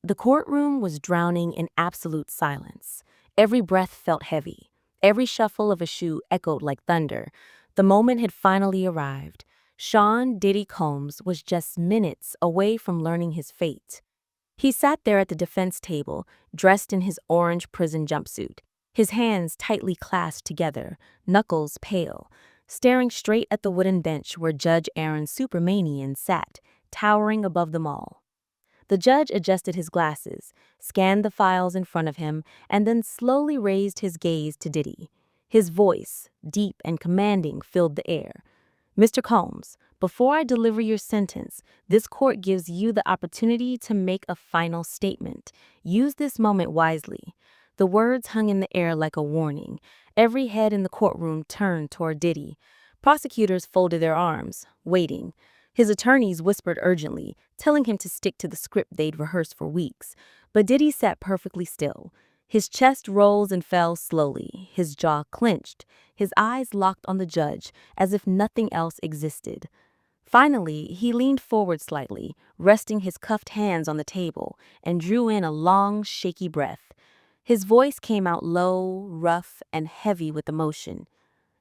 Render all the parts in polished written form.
The courtroom was drowning in absolute silence. Every breath felt heavy. Every shuffle of a shoe echoed like thunder. The moment had finally arrived. Sean Diddy Combs was just minutes away from learning his fate. He sat there at the defense table, dressed in his orange prison jumpsuit, his hands tightly clasped together, knuckles pale, staring straight at the wooden bench where Judge Arun Subramanian sat, towering above them all. The judge adjusted his glasses, scanned the files in front of him, and then slowly raised his gaze to Diddy. His voice, deep and commanding, filled the air. Mr. Combs, before I deliver your sentence, this court gives you the opportunity to make a final statement. Use this moment wisely. The words hung in the air like a warning. Every head in the courtroom turned toward Diddy. Prosecutors folded their arms, waiting. His attorneys whispered urgently, telling him to stick to the script they'd rehearsed for weeks. But Diddy sat perfectly still. His chest rose and fell slowly, his jaw clenched, his eyes locked on the judge as if nothing else existed. Finally, he leaned forward slightly, resting his cuffed hands on the table, and drew in a long, shaky breath. His voice came out low, rough, and heavy with emotion.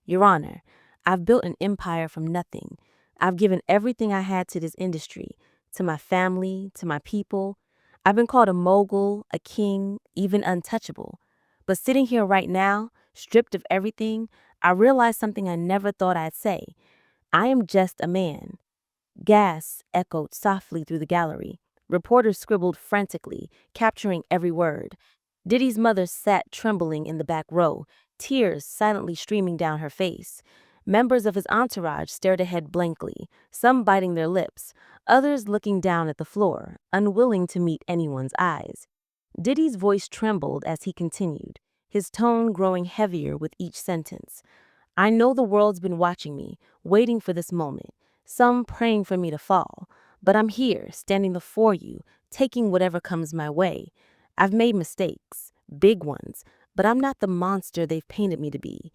Your Honor, I've built an empire from nothing. I've given everything I had to this industry, to my family, to my people. I've been called a mogul, a king, even untouchable. But sitting here right now, stripped of everything, I realize something I never thought I'd say. I am just a man. Gas echoed softly through the gallery. Reporters scribbled frantically, capturing every word. Diddy's mother sat trembling in the back row, tears silently streaming down her face. Members of his entourage stared ahead blankly, some biting their lips, others looking down at the floor, unwilling to meet anyone's eyes. Diddy's voice trembled as he continued, his tone growing heavier with each sentence. I know the world's been watching me, waiting for this moment, some praying for me to fall. But I'm here, standing before you, taking whatever comes my way. I've made mistakes, big ones, but I'm not the monster they've painted me to be.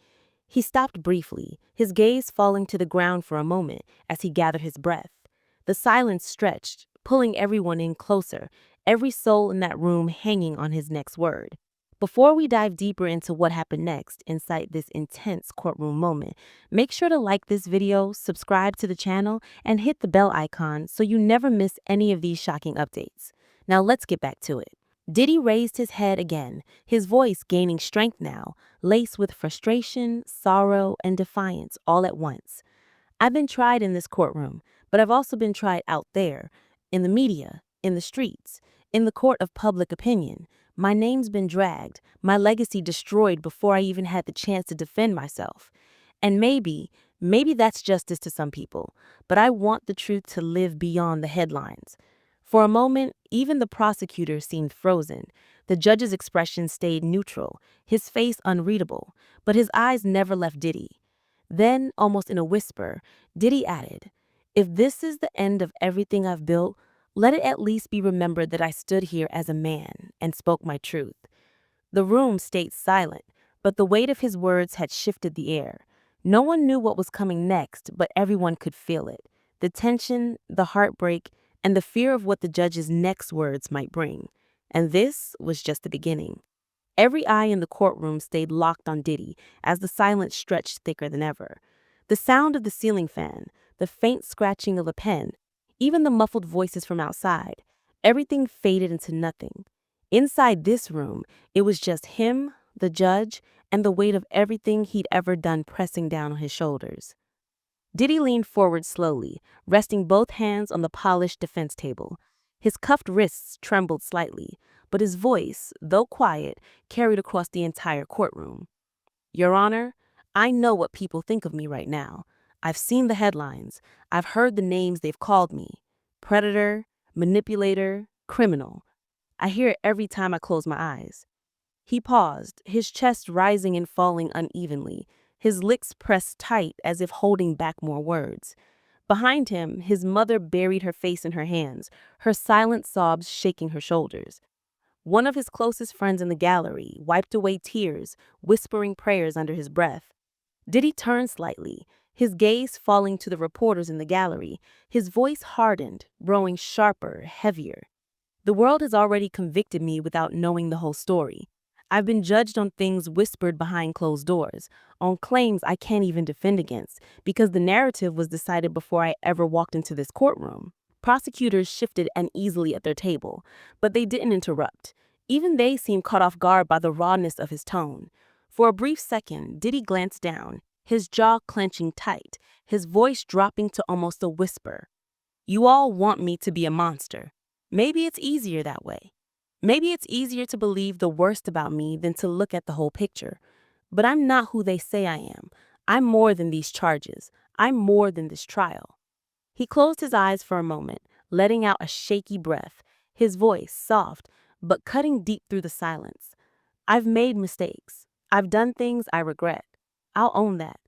He stopped briefly, his gaze falling to the ground for a moment as he gathered his breath. The silence stretched, pulling everyone in closer, every soul in that room hanging on his next word. Before we dive deeper into what happened next inside this intense courtroom moment, make sure to like this video, subscribe to the channel, and hit the bell icon so you never miss any of these shocking updates. Now let's get back to it. Diddy raised his head again, his voice gaining strength now, laced with frustration, sorrow, and defiance all at once. I've been tried in this courtroom, but I've also been tried out there, in the media, in the streets, in the court of public opinion. My name's been dragged, my legacy destroyed before I even had the chance to defend myself. And maybe that's justice to some people, but I want the truth to live beyond the headlines. For a moment, even the prosecutor seemed frozen. The judge's expression stayed neutral, his face unreadable, but his eyes never left Diddy. Then, almost in a whisper, Diddy added, if this is the end of everything I've built, let it at least be remembered that I stood here as a man and spoke my truth. The room stayed silent, but the weight of his words had shifted the air. No one knew what was coming next, but everyone could feel it. The tension, the heartbreak, and the fear of what the judge's next words might bring. And this was just the beginning. Every eye in the courtroom stayed locked on Diddy as the silence stretched thicker than ever. The sound of the ceiling fan, the faint scratching of a pen, even the muffled voices from outside, everything faded into nothing. Inside this room, it was just him, the judge, and the weight of everything he'd ever done pressing down on his shoulders. Diddy leaned forward slowly, resting both hands on the polished defense table. His cuffed wrists trembled slightly, but his voice, though quiet, carried across the entire courtroom. Your Honor, I know what people think of me right now. I've seen the headlines. I've heard the names they've called me. Predator, manipulator, criminal. I hear it every time I close my eyes. He paused, his chest rising and falling unevenly, his lips pressed tight as if holding back more words. Behind him, his mother buried her face in her hands, her silent sobs shaking her shoulders. One of his closest friends in the gallery wiped away tears, whispering prayers under his breath. Diddy turned slightly, his gaze falling to the reporters in the gallery, his voice hardened, growing sharper, heavier. The world has already convicted me without knowing the whole story. I've been judged on things whispered behind closed doors, on claims I can't even defend against, because the narrative was decided before I ever walked into this courtroom. Prosecutors shifted uneasily at their table, but they didn't interrupt. Even they seemed caught off guard by the rawness of his tone. For a brief second, Diddy glanced down, his jaw clenching tight, his voice dropping to almost a whisper. You all want me to be a monster. Maybe it's easier that way. Maybe it's easier to believe the worst about me than to look at the whole picture. But I'm not who they say I am. I'm more than these charges. I'm more than this trial. He closed his eyes for a moment, letting out a shaky breath, his voice soft, but cutting deep through the silence. I've made mistakes. I've done things I regret. I'll own that.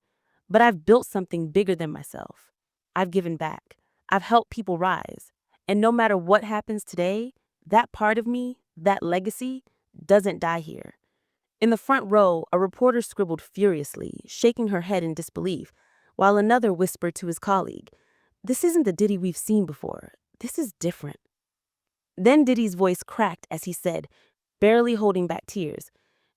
But I've built something bigger than myself. I've given back. I've helped people rise. And no matter what happens today, that part of me, that legacy, doesn't die here. In the front row, a reporter scribbled furiously, shaking her head in disbelief, while another whispered to his colleague, "This isn't the Diddy we've seen before. This is different." Then Diddy's voice cracked as he said, barely holding back tears,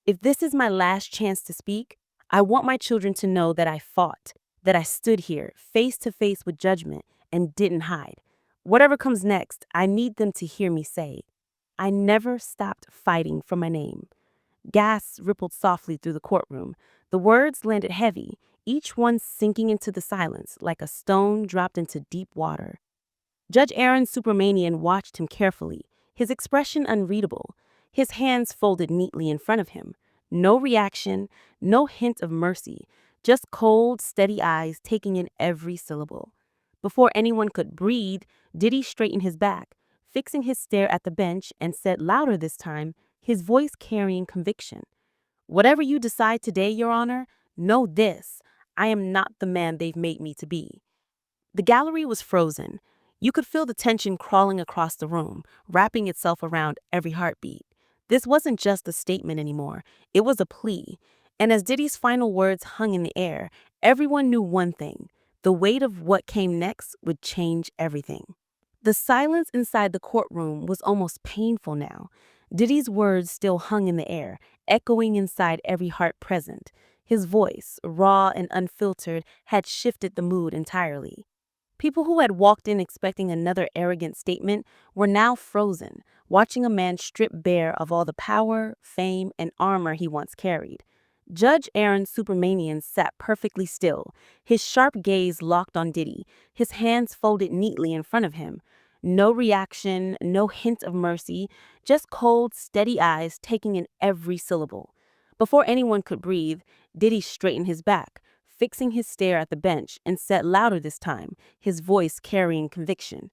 "If this is my last chance to speak, I want my children to know that I fought, that I stood here, face to face with judgment, and didn't hide. Whatever comes next, I need them to hear me say, I never stopped fighting for my name." Gasps rippled softly through the courtroom. The words landed heavy, each one sinking into the silence like a stone dropped into deep water. Judge Arun Subramanian watched him carefully, his expression unreadable, his hands folded neatly in front of him. No reaction, no hint of mercy, just cold, steady eyes taking in every syllable. Before anyone could breathe, Diddy straightened his back, fixing his stare at the bench, and said louder this time, his voice carrying conviction. "Whatever you decide today, Your Honor, know this. I am not the man they've made me to be." The gallery was frozen. You could feel the tension crawling across the room, wrapping itself around every heartbeat. This wasn't just a statement anymore. It was a plea. And as Diddy's final words hung in the air, everyone knew one thing. The weight of what came next would change everything. The silence inside the courtroom was almost painful now. Diddy's words still hung in the air, echoing inside every heart present. His voice, raw and unfiltered, had shifted the mood entirely. People who had walked in expecting another arrogant statement were now frozen, watching a man stripped bare of all the power, fame, and armor he once carried. Judge Arun Subramanian sat perfectly still, his sharp gaze locked on Diddy, his hands folded neatly in front of him. No reaction, no hint of mercy, just cold, steady eyes taking in every syllable. Before anyone could breathe, Diddy straightened his back, fixing his stare at the bench, and said louder this time, his voice carrying conviction.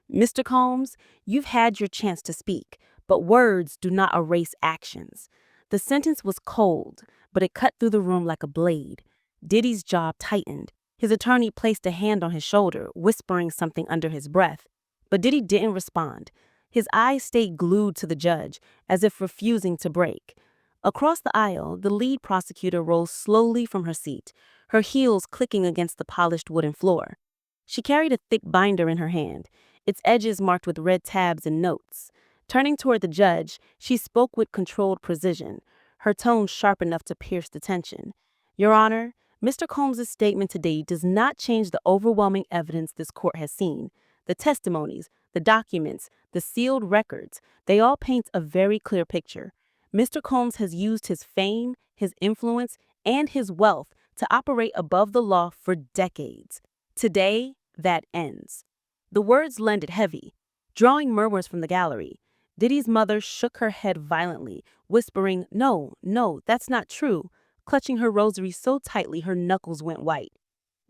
"Mr. Combs, you've had your chance to speak, but words do not erase actions." The sentence was cold, but it cut through the room like a blade. Diddy's jaw tightened. His attorney placed a hand on his shoulder, whispering something under his breath. But Diddy didn't respond. His eyes stayed glued to the judge, as if refusing to break. Across the aisle, the lead prosecutor rose slowly from her seat, her heels clicking against the polished wooden floor. She carried a thick binder in her hand, its edges marked with red tabs and notes. Turning toward the judge, she spoke with controlled precision, her tone sharp enough to pierce the tension. "Your Honor, Mr. Combs' statement today does not change the overwhelming evidence this court has seen. The testimonies, the documents, the sealed records, they all paint a very clear picture. Mr. Combs has used his fame, his influence, and his wealth to operate above the law for decades. Today, that ends." The words landed heavy, drawing murmurs from the gallery. Diddy's mother shook her head violently, whispering, "No, no, that's not true," clutching her rosary so tightly her knuckles went white.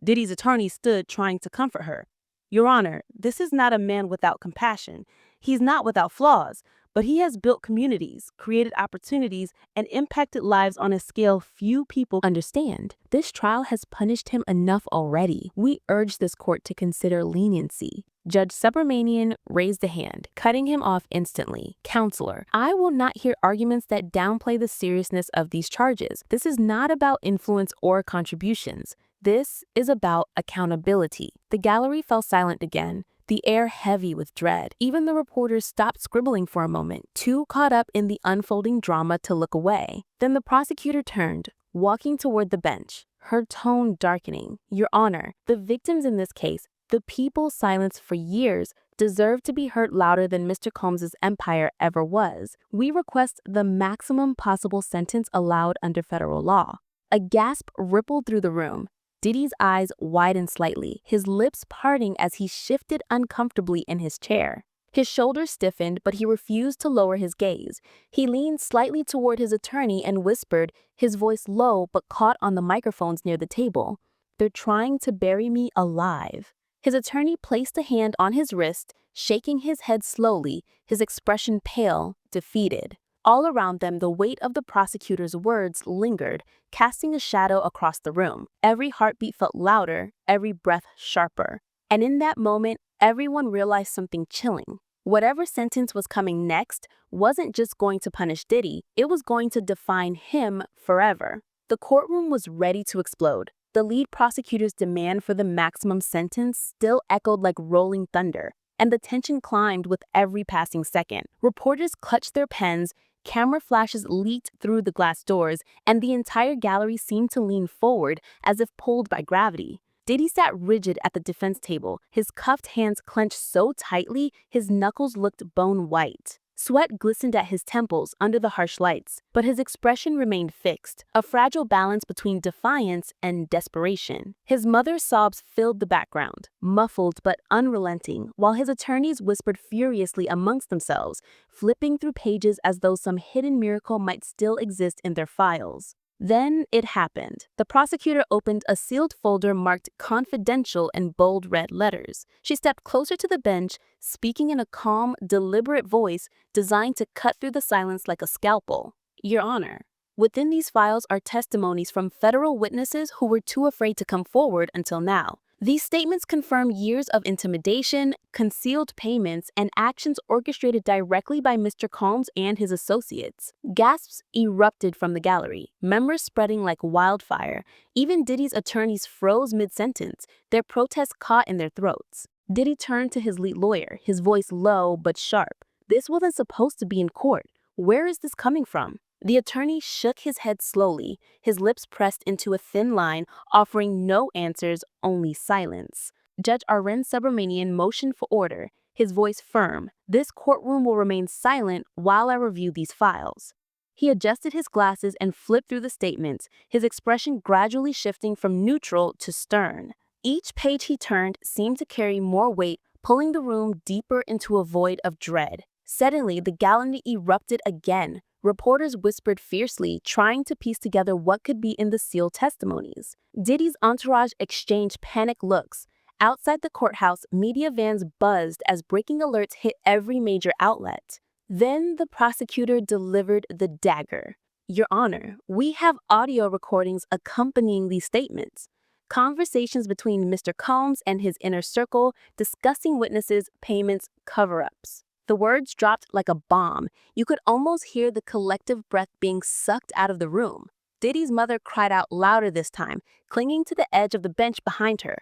Diddy's attorney stood trying to comfort her. "Your Honor, this is not a man without compassion. He's not without flaws, but he has built communities, created opportunities, and impacted lives on a scale few people understand. This trial has punished him enough already. We urge this court to consider leniency." Judge Subramanian raised a hand, cutting him off instantly. "Counselor, I will not hear arguments that downplay the seriousness of these charges. This is not about influence or contributions. This is about accountability." The gallery fell silent again. the air heavy with dread. Even the reporters stopped scribbling for a moment, too caught up in the unfolding drama to look away. Then the prosecutor turned, walking toward the bench, her tone darkening. Your Honor, the victims in this case, the people silenced for years, deserve to be heard louder than Mr. Combs's empire ever was. We request the maximum possible sentence allowed under federal law. A gasp rippled through the room. Diddy's eyes widened slightly, his lips parting as he shifted uncomfortably in his chair. His shoulders stiffened, but he refused to lower his gaze. He leaned slightly toward his attorney and whispered, his voice low but caught on the microphones near the table, "They're trying to bury me alive." His attorney placed a hand on his wrist, shaking his head slowly, his expression pale, defeated. All around them, the weight of the prosecutor's words lingered, casting a shadow across the room. Every heartbeat felt louder, every breath sharper. And in that moment, everyone realized something chilling. Whatever sentence was coming next wasn't just going to punish Diddy, it was going to define him forever. The courtroom was ready to explode. The lead prosecutor's demand for the maximum sentence still echoed like rolling thunder, and the tension climbed with every passing second. Reporters clutched their pens, camera flashes leaked through the glass doors, and the entire gallery seemed to lean forward as if pulled by gravity. Diddy sat rigid at the defense table, his cuffed hands clenched so tightly his knuckles looked bone white. Sweat glistened at his temples under the harsh lights, but his expression remained fixed, a fragile balance between defiance and desperation. His mother's sobs filled the background, muffled but unrelenting, while his attorneys whispered furiously amongst themselves, flipping through pages as though some hidden miracle might still exist in their files. Then it happened. The prosecutor opened a sealed folder marked confidential in bold red letters. She stepped closer to the bench, speaking in a calm, deliberate voice designed to cut through the silence like a scalpel. Your Honor, within these files are testimonies from federal witnesses who were too afraid to come forward until now. These statements confirm years of intimidation, concealed payments, and actions orchestrated directly by Mr. Combs and his associates. Gasps erupted from the gallery, members spreading like wildfire. Even Diddy's attorneys froze mid-sentence, their protests caught in their throats. Diddy turned to his lead lawyer, his voice low but sharp. This wasn't supposed to be in court. Where is this coming from? The attorney shook his head slowly, his lips pressed into a thin line, offering no answers, only silence. Judge Arun Subramanian motioned for order, his voice firm. This courtroom will remain silent while I review these files. He adjusted his glasses and flipped through the statements, his expression gradually shifting from neutral to stern. Each page he turned seemed to carry more weight, pulling the room deeper into a void of dread. Suddenly, the gallery erupted again. Reporters whispered fiercely, trying to piece together what could be in the sealed testimonies. Diddy's entourage exchanged panicked looks. Outside the courthouse, media vans buzzed as breaking alerts hit every major outlet. Then the prosecutor delivered the dagger. Your Honor, we have audio recordings accompanying these statements. Conversations between Mr. Combs and his inner circle discussing witnesses, payments, cover-ups. The words dropped like a bomb. You could almost hear the collective breath being sucked out of the room. Diddy's mother cried out louder this time, clinging to the edge of the bench behind her.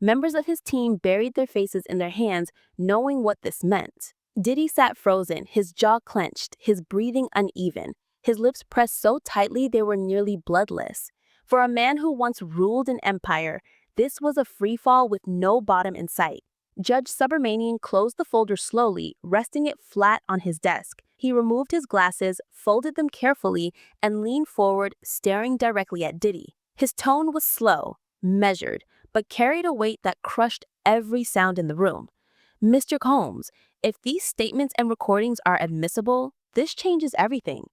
Members of his team buried their faces in their hands, knowing what this meant. Diddy sat frozen, his jaw clenched, his breathing uneven, his lips pressed so tightly they were nearly bloodless. For a man who once ruled an empire, this was a freefall with no bottom in sight. Judge Subramanian closed the folder slowly, resting it flat on his desk. He removed his glasses, folded them carefully, and leaned forward, staring directly at Diddy. His tone was slow, measured, but carried a weight that crushed every sound in the room. Mr. Combs, if these statements and recordings are admissible, this changes everything.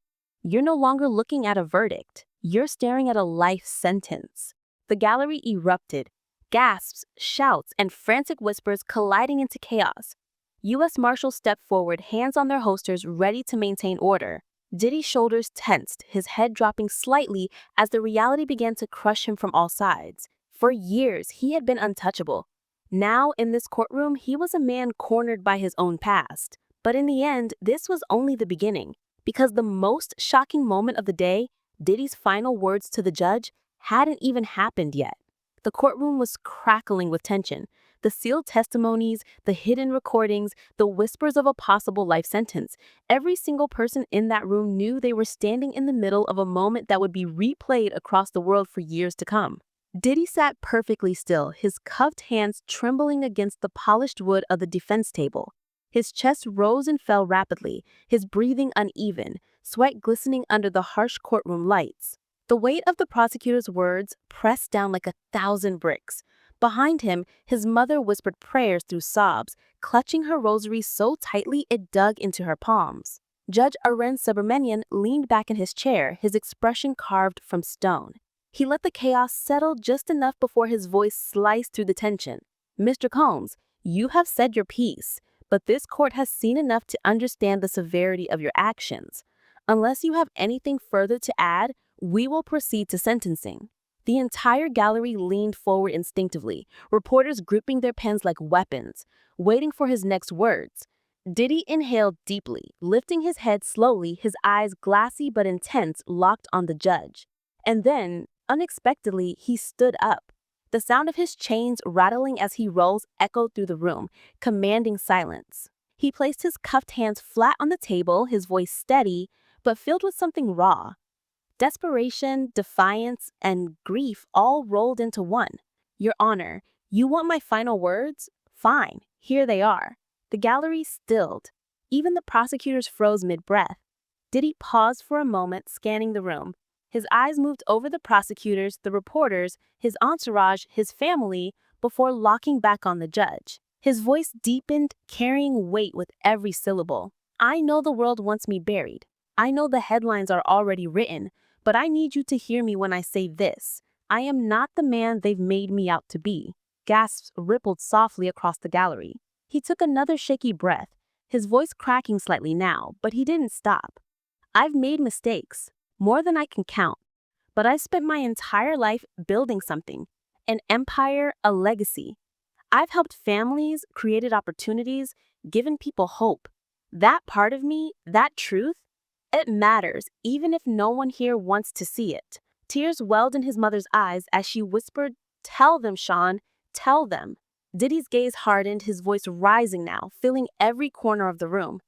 You're no longer looking at a verdict. You're staring at a life sentence. The gallery erupted. Gasps, shouts, and frantic whispers colliding into chaos. U.S. Marshals stepped forward, hands on their holsters, ready to maintain order. Diddy's shoulders tensed, his head dropping slightly as the reality began to crush him from all sides. For years, he had been untouchable. Now, in this courtroom, he was a man cornered by his own past. But in the end, this was only the beginning, because the most shocking moment of the day, Diddy's final words to the judge, hadn't even happened yet. The courtroom was crackling with tension. The sealed testimonies, the hidden recordings, the whispers of a possible life sentence. Every single person in that room knew they were standing in the middle of a moment that would be replayed across the world for years to come. Diddy sat perfectly still, his cuffed hands trembling against the polished wood of the defense table. His chest rose and fell rapidly, his breathing uneven, sweat glistening under the harsh courtroom lights. The weight of the prosecutor's words pressed down like 1,000 bricks. Behind him, his mother whispered prayers through sobs, clutching her rosary so tightly it dug into her palms. Judge Arun Subramanian leaned back in his chair, his expression carved from stone. He let the chaos settle just enough before his voice sliced through the tension. "Mr. Combs, you have said your piece, but this court has seen enough to understand the severity of your actions. Unless you have anything further to add, we will proceed to sentencing." The entire gallery leaned forward instinctively, reporters gripping their pens like weapons, waiting for his next words. Diddy inhaled deeply, lifting his head slowly, his eyes glassy but intense, locked on the judge. And then, unexpectedly, he stood up. The sound of his chains rattling as he rose echoed through the room, commanding silence. He placed his cuffed hands flat on the table, his voice steady, but filled with something raw. Desperation, defiance, and grief all rolled into one. "Your Honor, you want my final words? Fine, here they are." The gallery stilled. Even the prosecutors froze mid-breath. Diddy paused for a moment, scanning the room. His eyes moved over the prosecutors, the reporters, his entourage, his family, before locking back on the judge. His voice deepened, carrying weight with every syllable. "I know the world wants me buried. I know the headlines are already written, but I need you to hear me when I say this. I am not the man they've made me out to be." Gasps rippled softly across the gallery. He took another shaky breath, his voice cracking slightly now, but he didn't stop. "I've made mistakes, more than I can count, but I've spent my entire life building something, an empire, a legacy. I've helped families, created opportunities, given people hope. That part of me, that truth, it matters, even if no one here wants to see it." Tears welled in his mother's eyes as she whispered, "Tell them, Sean, tell them." Diddy's gaze hardened, his voice rising now, filling every corner of the room.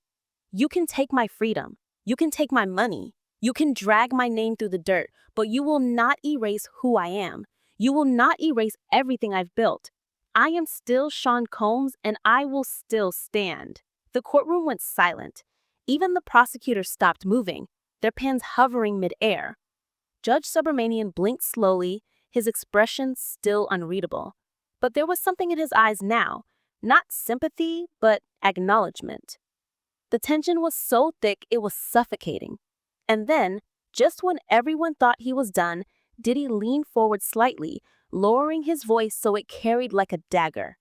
"You can take my freedom. You can take my money. You can drag my name through the dirt, but you will not erase who I am. You will not erase everything I've built. I am still Sean Combs, and I will still stand." The courtroom went silent. Even the prosecutors stopped moving, their pens hovering mid-air. Judge Subramanian blinked slowly, his expression still unreadable. But there was something in his eyes now, not sympathy, but acknowledgement. The tension was so thick it was suffocating. And then, just when everyone thought he was done, Diddy leaned forward slightly, lowering his voice so it carried like a dagger.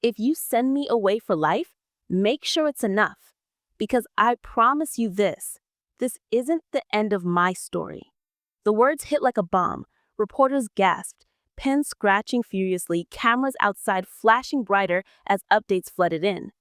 "If you send me away for life, make sure it's enough. Because I promise you this isn't the end of my story." The words hit like a bomb. Reporters gasped, pens scratching furiously, cameras outside flashing brighter as updates flooded in.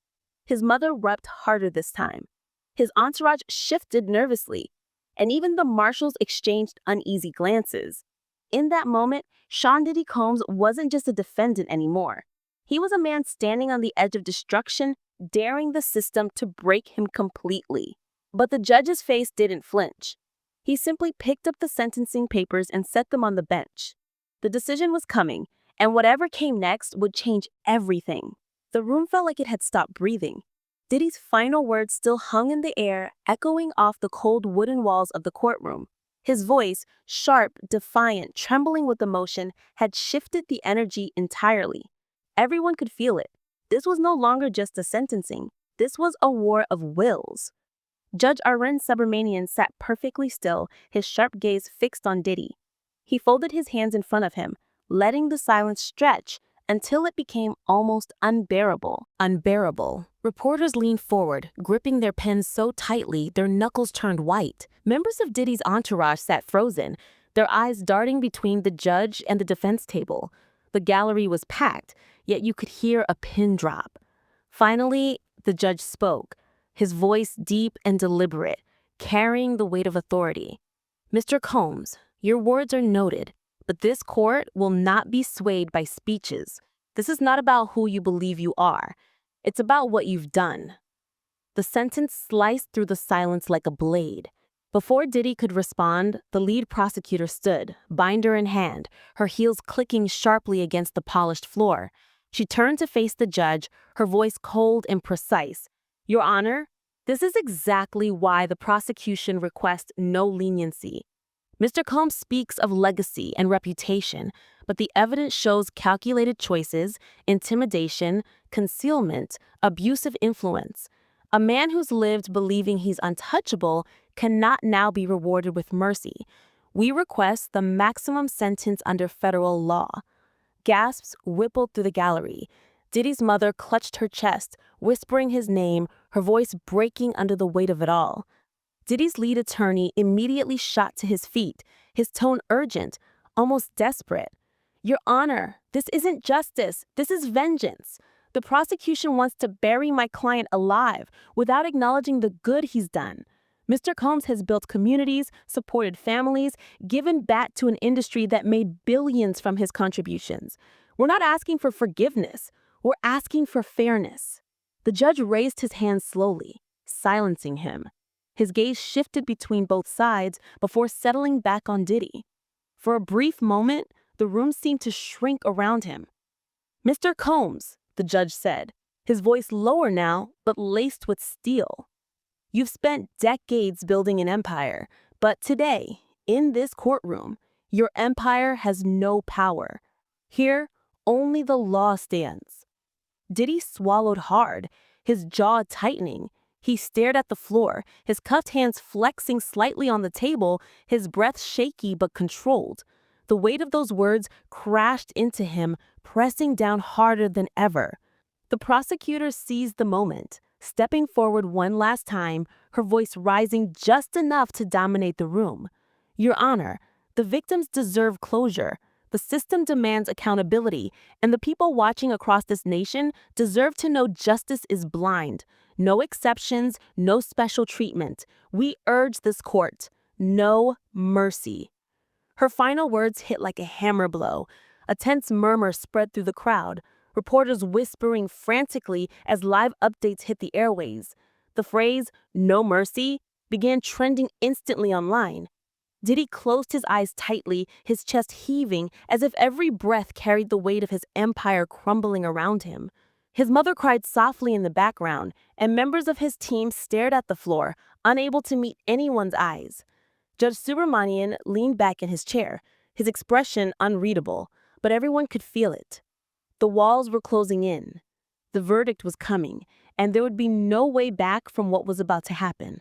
His mother wept harder this time. His entourage shifted nervously, and even the marshals exchanged uneasy glances. In that moment, Sean Diddy Combs wasn't just a defendant anymore. He was a man standing on the edge of destruction, daring the system to break him completely. But the judge's face didn't flinch. He simply picked up the sentencing papers and set them on the bench. The decision was coming, and whatever came next would change everything. The room felt like it had stopped breathing. Diddy's final words still hung in the air, echoing off the cold wooden walls of the courtroom. His voice, sharp, defiant, trembling with emotion, had shifted the energy entirely. Everyone could feel it. This was no longer just a sentencing. This was a war of wills. Judge Arun Subramanian sat perfectly still, his sharp gaze fixed on Diddy. He folded his hands in front of him, letting the silence stretch until it became almost unbearable. Unbearable. Reporters leaned forward, gripping their pens so tightly their knuckles turned white. Members of Diddy's entourage sat frozen, their eyes darting between the judge and the defense table. The gallery was packed, yet you could hear a pin drop. Finally, the judge spoke, his voice deep and deliberate, carrying the weight of authority. "Mr. Combs, your words are noted, but this court will not be swayed by speeches. This is not about who you believe you are. It's about what you've done. The sentence sliced through the silence like a blade. Before Diddy could respond, the lead prosecutor stood, binder in hand, her heels clicking sharply against the polished floor. She turned to face the judge, her voice cold and precise. "Your Honor, this is exactly why the prosecution requests no leniency. Mr. Combs speaks of legacy and reputation, but the evidence shows calculated choices, intimidation, concealment, abusive influence. A man who's lived believing he's untouchable cannot now be rewarded with mercy. We request the maximum sentence under federal law." Gasps rippled through the gallery. Diddy's mother clutched her chest, whispering his name, her voice breaking under the weight of it all. Diddy's lead attorney immediately shot to his feet, his tone urgent, almost desperate. "Your Honor, this isn't justice. This is vengeance. The prosecution wants to bury my client alive without acknowledging the good he's done. Mr. Combs has built communities, supported families, given back to an industry that made billions from his contributions. We're not asking for forgiveness. We're asking for fairness." The judge raised his hand slowly, silencing him. His gaze shifted between both sides before settling back on Diddy. For a brief moment, the room seemed to shrink around him. "Mr. Combs," the judge said, his voice lower now, but laced with steel. "You've spent decades building an empire, but today, in this courtroom, your empire has no power. Here, only the law stands." Diddy swallowed hard, his jaw tightening. He stared at the floor, his cuffed hands flexing slightly on the table, his breath shaky but controlled. The weight of those words crashed into him, pressing down harder than ever. The prosecutor seized the moment, stepping forward one last time, her voice rising just enough to dominate the room. "Your Honor, the victims deserve closure. The system demands accountability, and the people watching across this nation deserve to know justice is blind. No exceptions, no special treatment. We urge this court, no mercy." Her final words hit like a hammer blow. A tense murmur spread through the crowd, reporters whispering frantically as live updates hit the airways. The phrase, "no mercy," began trending instantly online. Diddy closed his eyes tightly, his chest heaving as if every breath carried the weight of his empire crumbling around him. His mother cried softly in the background, and members of his team stared at the floor, unable to meet anyone's eyes. Judge Subramanian leaned back in his chair, his expression unreadable, but everyone could feel it. The walls were closing in. The verdict was coming, and there would be no way back from what was about to happen.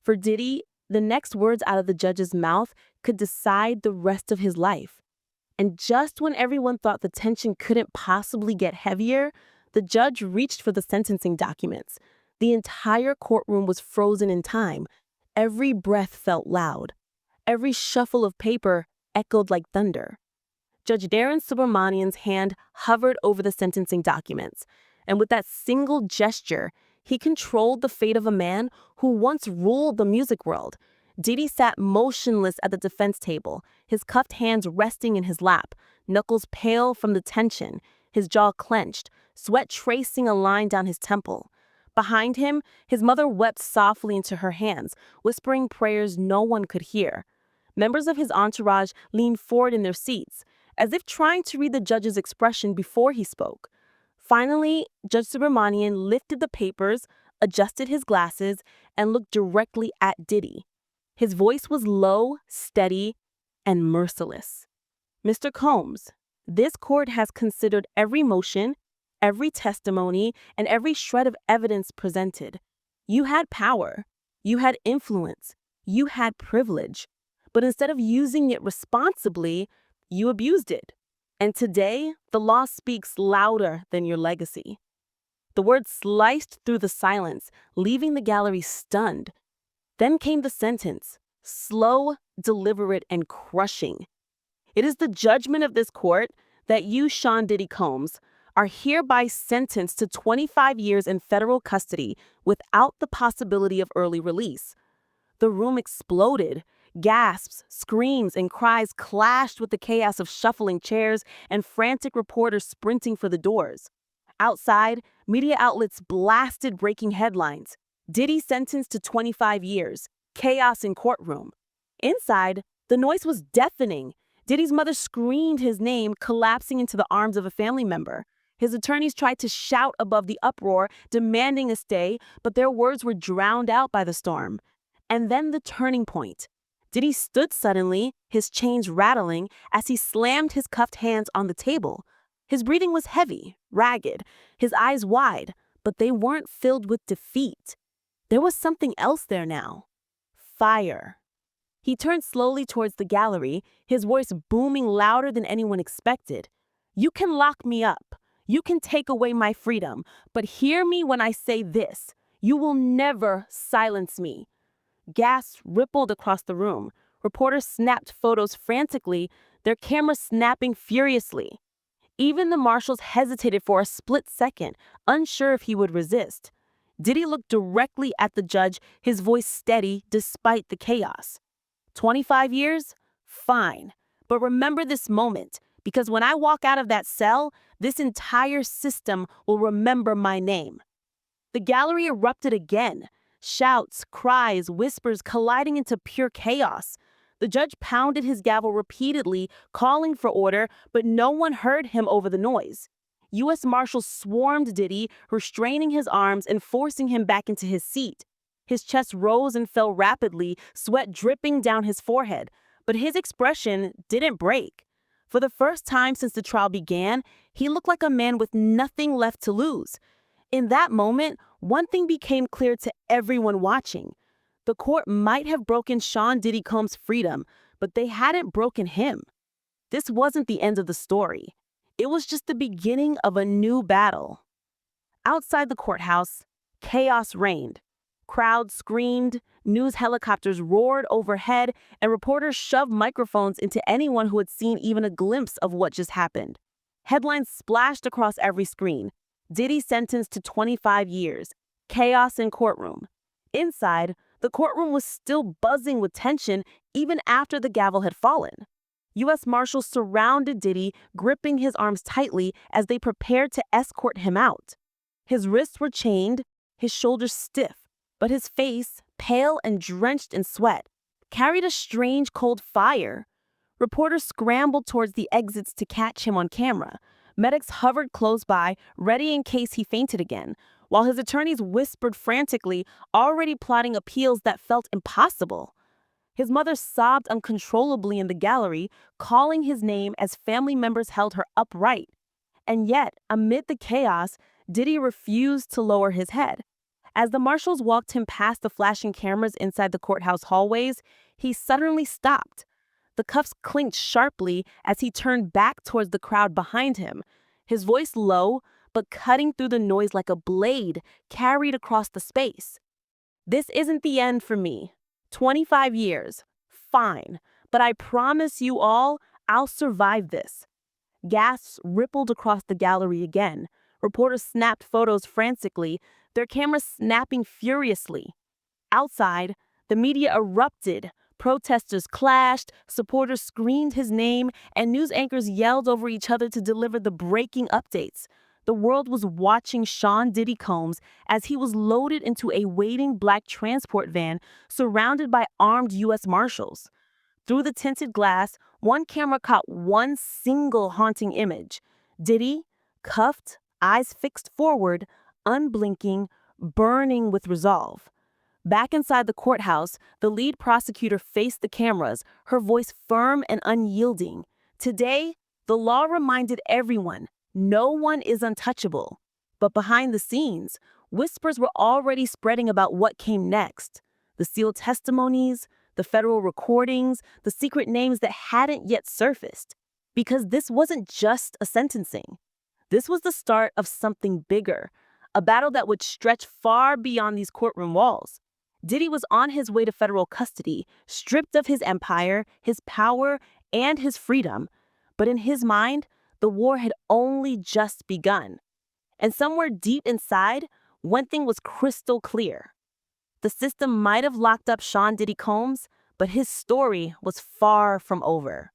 For Diddy, the next words out of the judge's mouth could decide the rest of his life. And just when everyone thought the tension couldn't possibly get heavier, the judge reached for the sentencing documents. The entire courtroom was frozen in time. Every breath felt loud. Every shuffle of paper echoed like thunder. Judge Arun Subramanian's hand hovered over the sentencing documents, and with that single gesture, he controlled the fate of a man who once ruled the music world. Diddy sat motionless at the defense table, his cuffed hands resting in his lap, knuckles pale from the tension, his jaw clenched, sweat tracing a line down his temple. Behind him, his mother wept softly into her hands, whispering prayers no one could hear. Members of his entourage leaned forward in their seats, as if trying to read the judge's expression before he spoke. Finally, Judge Subramanian lifted the papers, adjusted his glasses, and looked directly at Diddy. His voice was low, steady, and merciless. "Mr. Combs, this court has considered every motion, every testimony, and every shred of evidence presented. You had power, you had influence, you had privilege, but instead of using it responsibly, you abused it. And today, the law speaks louder than your legacy." The words sliced through the silence, leaving the gallery stunned. Then came the sentence, slow, deliberate, and crushing. "It is the judgment of this court that you, Sean Diddy Combs, are hereby sentenced to 25 years in federal custody without the possibility of early release." The room exploded. Gasps, screams, and cries clashed with the chaos of shuffling chairs and frantic reporters sprinting for the doors. Outside, media outlets blasted breaking headlines. Diddy sentenced to 25 years. Chaos in courtroom. Inside, the noise was deafening. Diddy's mother screamed his name, collapsing into the arms of a family member. His attorneys tried to shout above the uproar, demanding a stay, but their words were drowned out by the storm. And then the turning point. Diddy stood suddenly, his chains rattling, as he slammed his cuffed hands on the table. His breathing was heavy, ragged, his eyes wide, but they weren't filled with defeat. There was something else there now. Fire. He turned slowly towards the gallery, his voice booming louder than anyone expected. "You can lock me up. You can take away my freedom. But hear me when I say this. You will never silence me." Gasps rippled across the room. Reporters snapped photos frantically, their cameras snapping furiously. Even the marshals hesitated for a split second, unsure if he would resist. Diddy looked directly at the judge, his voice steady despite the chaos. 25 years? Fine. But remember this moment, because when I walk out of that cell, this entire system will remember my name. The gallery erupted again. Shouts, cries, whispers colliding into pure chaos. The judge pounded his gavel repeatedly, calling for order, but no one heard him over the noise. U.S. Marshals swarmed Diddy, restraining his arms and forcing him back into his seat. His chest rose and fell rapidly, sweat dripping down his forehead. But his expression didn't break. For the first time since the trial began, he looked like a man with nothing left to lose. In that moment, one thing became clear to everyone watching. The court might have broken Sean Diddy Combs' freedom, but they hadn't broken him. This wasn't the end of the story. It was just the beginning of a new battle. Outside the courthouse, chaos reigned. Crowds screamed, news helicopters roared overhead, and reporters shoved microphones into anyone who had seen even a glimpse of what just happened. Headlines splashed across every screen. Diddy sentenced to 25 years. Chaos in courtroom. Inside, the courtroom was still buzzing with tension even after the gavel had fallen. U.S. Marshals surrounded Diddy, gripping his arms tightly as they prepared to escort him out. His wrists were chained, his shoulders stiff, but his face, pale and drenched in sweat, carried a strange cold fire. Reporters scrambled towards the exits to catch him on camera. Medics hovered close by, ready in case he fainted again, while his attorneys whispered frantically, already plotting appeals that felt impossible. His mother sobbed uncontrollably in the gallery, calling his name as family members held her upright. And yet, amid the chaos, Diddy refused to lower his head. As the marshals walked him past the flashing cameras inside the courthouse hallways, he suddenly stopped. The cuffs clinked sharply as he turned back towards the crowd behind him, his voice low, but cutting through the noise like a blade carried across the space. "This isn't the end for me. 25 years. Fine. But I promise you all, I'll survive this." Gasps rippled across the gallery again. Reporters snapped photos frantically, their cameras snapping furiously. Outside, the media erupted. Protesters clashed, supporters screamed his name, and news anchors yelled over each other to deliver the breaking updates. The world was watching Sean Diddy Combs as he was loaded into a waiting black transport van surrounded by armed U.S. Marshals. Through the tinted glass, one camera caught one single haunting image. Diddy, cuffed, eyes fixed forward, unblinking, burning with resolve. Back inside the courthouse, the lead prosecutor faced the cameras, her voice firm and unyielding. Today, the law reminded everyone, no one is untouchable. But behind the scenes, whispers were already spreading about what came next. The sealed testimonies, the federal recordings, the secret names that hadn't yet surfaced. Because this wasn't just a sentencing. This was the start of something bigger, a battle that would stretch far beyond these courtroom walls. Diddy was on his way to federal custody, stripped of his empire, his power, and his freedom. But in his mind, the war had only just begun. And somewhere deep inside, one thing was crystal clear. The system might have locked up Sean Diddy Combs, But his story was far from over.